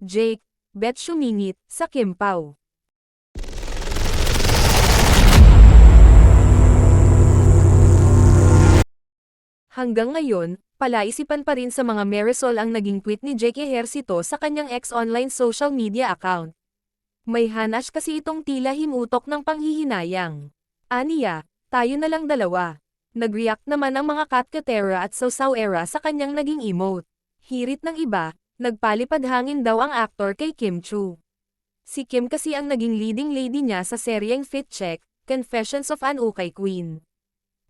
Jake, bet sumingit, sa Kim Pao. Hanggang ngayon, palaisipan pa rin sa mga Marisol ang naging tweet ni Jake Ejercito sa kanyang ex-online social media account. May hanash kasi itong tila himutok ng panghihinayang. Aniya, tayo na lang dalawa. Nag-react naman ang mga Katkatera at Sausawera sa kanyang naging emote. Hirit ng iba, nagpalipad hangin daw ang aktor kay Kim Chu. Si Kim kasi ang naging leading lady niya sa seryeng Fit Check, Confessions of an Ukay Queen.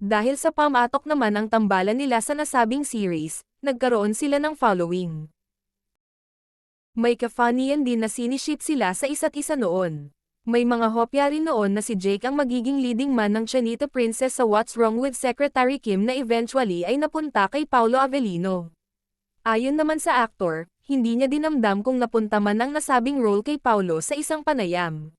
Dahil sa pamatok naman ang tambalan nila sa nasabing series, nagkaroon sila ng following. May ka-funnian din na siniship sila sa isa't isa noon. May mga hopya rin noon na si Jake ang magiging leading man ng Chanita Princess sa What's Wrong with Secretary Kim na eventually ay napunta kay Paolo Avellino. Ayon naman sa aktor, hindi niya dinamdam kung napunta man ang nasabing role kay Paolo sa isang panayam.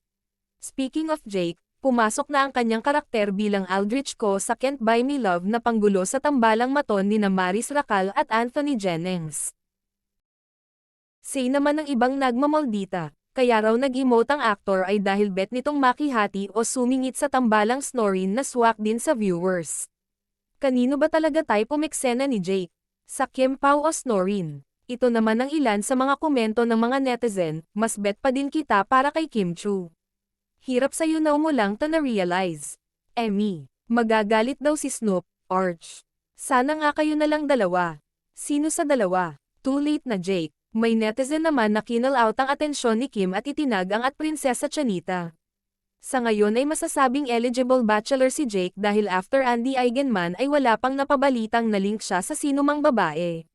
Speaking of Jake, pumasok na ang kanyang karakter bilang Aldrich Ko sa Can't Buy Me Love na panggulo sa tambalang maton ni Maris Racal at Anthony Jennings. Say naman ng ibang nagmamoldita, kaya raw nag-emote ang aktor ay dahil bet nitong makihati o sumingit sa tambalang snorin na swak din sa viewers. Kanino ba talaga tayo pumeksena ni Jake? Sa Kim Pao o snorin? Ito naman ang ilan sa mga komento ng mga netizen, mas bet pa din kita para kay Kim Chu. Hirap sa'yo na umulang to na-realize. Emmy, magagalit daw si Snoop, Arch. Sana nga kayo na lang dalawa. Sino sa dalawa? Too late na Jake. May netizen naman na kinal out ang atensyon ni Kim at itinag ang at Prinsesa Chanita. Sa ngayon ay masasabing eligible bachelor si Jake dahil after Andy Eigenman ay wala pang napabalitang na link siya sa sinumang babae.